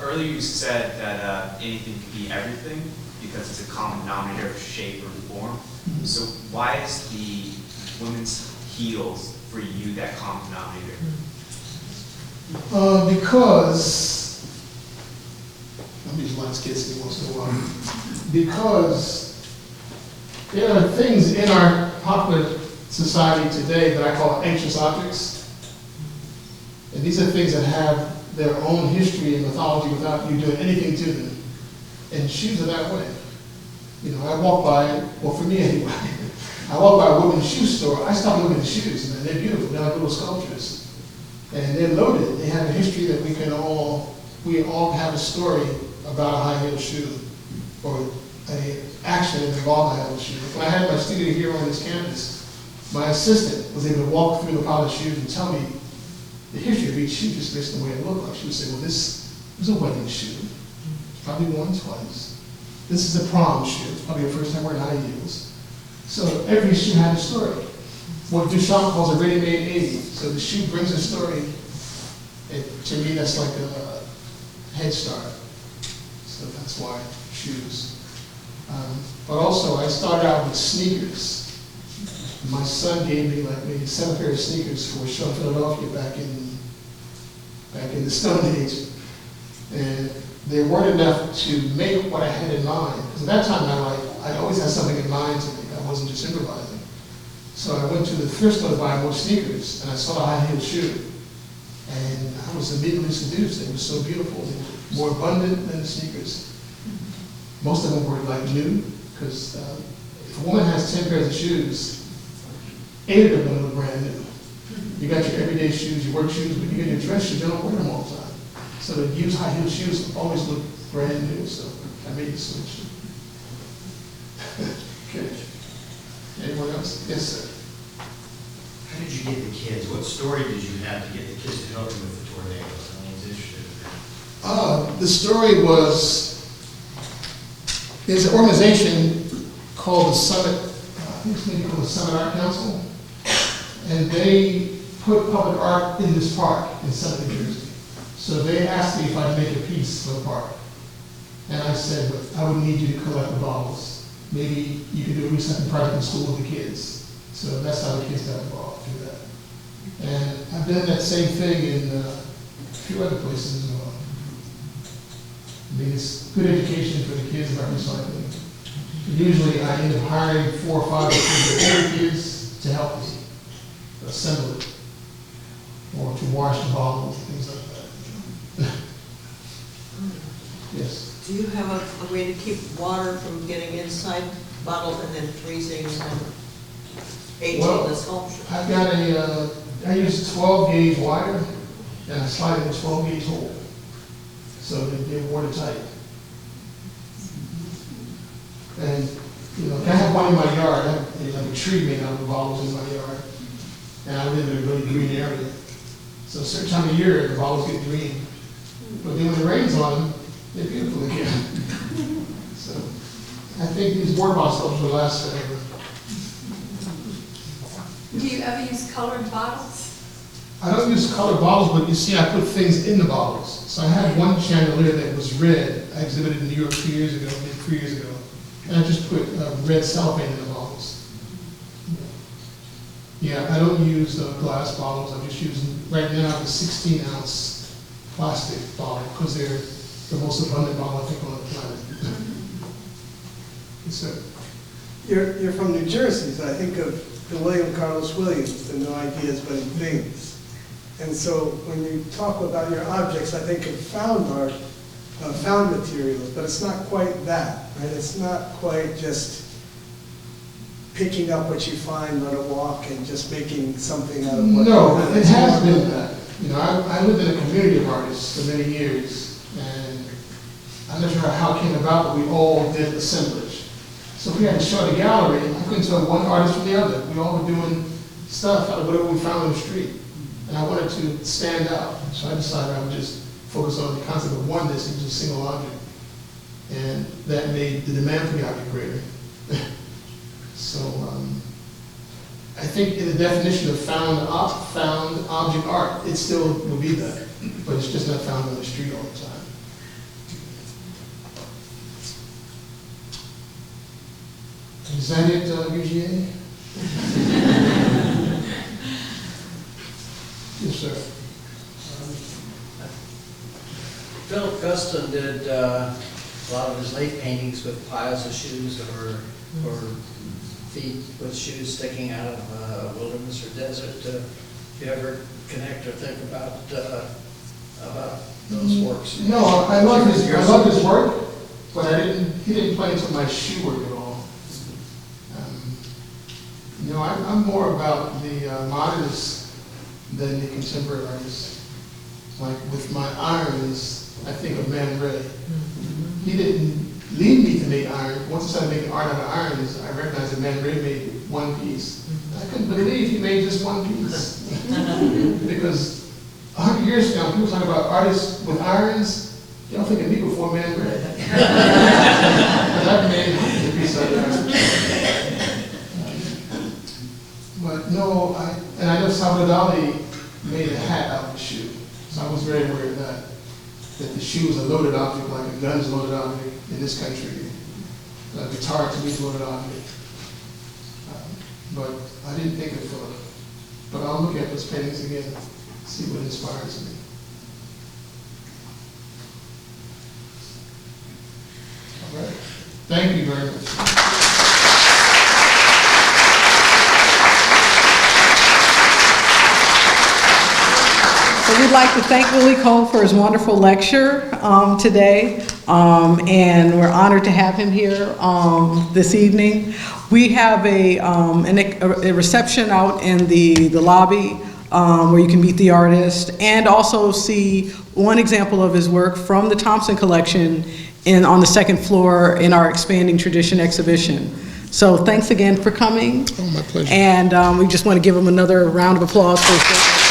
Earlier you said that anything can be everything because it's a common denominator of shape or form. So why is the women's heels for you that common denominator? Because these last kids me once in a while. Because there are things in our popular society today that I call anxious objects. And these are things that have their own history and mythology without you doing anything to them. And shoes are that way. You know, I walk by, well, for me anyway, I walk by a women's shoe store, I stop looking at the shoes, and they're beautiful, they're like little sculptures. And they're loaded, they have a history that we all have a story about a high-heel shoe, or an action that involved a high-heel shoe. When I had my studio here on this campus, my assistant was able to walk through the pile of shoes and tell me the history of each shoe just based on the way it looked like. She would say, well, this is a wedding shoe. It's probably worn twice. This is a prom shoe. It's probably your first time wearing high heels. So every shoe had a story. What Duchamp calls a ready-made 80. So the shoe brings a story. And to me, that's like a head start. So that's why shoes. But also, I started out with sneakers. My son gave me like maybe 7 pairs of sneakers for a show in Philadelphia back in the Stone Age. And they weren't enough to make what I had in mind. Because at that time in my life, I always had something in mind to make. I wasn't just improvising. So I went to the thrift store to buy more sneakers, and I saw a high-heel shoe. And I was immediately seduced. They were so beautiful. They were more abundant than the sneakers. Most of them were like new, because if a woman has 10 pairs of shoes, 8 of them look brand new. You got your everyday shoes, your work shoes, but you get your dress shoes, you don't wear them all the time. So to use high-heel shoes always look brand new, so I made the switch. Okay. Anyone else? Yes, sir. How did you get the kids? What story did you have to get the kids to help you with the tornado? I was interested in that. The story was, there's an organization called the Summit, I think it's maybe called the Summit Art Council, and they put public art in this park in Summit, New Jersey. So they asked me if I'd make a piece for the park. And I said, but I would need you to collect the bottles. Maybe you could do a recycling project in school with the kids. So that's how the kids got involved, do that. And I've done that same thing in a few other places as well. I mean, it's good education for the kids about recycling. Usually I end up hiring 4 or 5 older kids to help me assemble it, or to wash the bottles, things like that. Yes. Do you have a way to keep water from getting inside bottles and then freezing and aging the sculpture? I've got I use a 12 gauge wire, and I slide it in a 12 gauge hole, so they're watertight. And, you know, I have one in my yard. I have like a tree made out of bottles in my yard, and I live in a really green area. So a certain time of year, the bottles get green. But then when it rains on them, they're beautiful again. So I think these water bottles will last forever. Do you ever use colored bottles? I don't use colored bottles, but you see I put things in the bottles. So I had one chandelier that was red. I exhibited in New York 2 years ago, maybe 3 years ago. And I just put red cellophane in the bottles. Yeah, I don't use glass bottles. I'm just using, right now, the 16-ounce plastic bottle, because they're the most abundant bottle, I think, on the planet. Yes, sir. You're from New Jersey, so I think of the William Carlos Williams, the No Ideas But in Things. And so when you talk about your objects, I think of found art, found materials, but it's not quite that, right? It's not quite just picking up what you find on a walk and just making something out of what you No, find. it has been that. You know, I lived in a community of artists for many years, and I'm not sure how it came about, but we all did assemblage. So if we had to show at a gallery, I couldn't tell one artist from the other. We all were doing stuff out of whatever we found on the street. And I wanted to stand out, so I decided I would just focus on the concept of oneness into a single object. And that made the demand for the object greater. So I think in the definition of found object art, it still will be that, but it's just not found on the street all the time. Is that it, UGA? Yes, sir. Philip Guston did a lot of his late paintings with piles of shoes or feet with shoes sticking out of wilderness or desert. Do you ever connect or think about those works? No, I love his work, but he didn't play into my shoe work at all. You know, I'm more about the modernists than the contemporary artists. Like with my irons, I think of Man Ray. He didn't lead me to make iron. Once I started making art out of irons, I recognized that Man Ray made one piece. I couldn't believe he made just one piece. Because 100 years ago, people talk about artists with irons, y'all think of me before Man Ray. Because I've made hundreds of pieces out of irons. But no, I know Salvador Dali made a hat out of a shoe. So I was very aware of that. That the shoe is a loaded object, like a gun is a loaded object in this country. A guitar to me is a loaded object. But I didn't think of Philip. But I'll look at those paintings again, see what inspires me. All right. Thank you very much. So we'd like to thank Willie Cole for his wonderful lecture today, and we're honored to have him here this evening. We have a reception out in the lobby where you can meet the artist and also see one example of his work from the Thompson collection on the second floor in our Expanding Tradition exhibition. So thanks again for coming. Oh, my pleasure. And we just want to give him another round of applause for his work.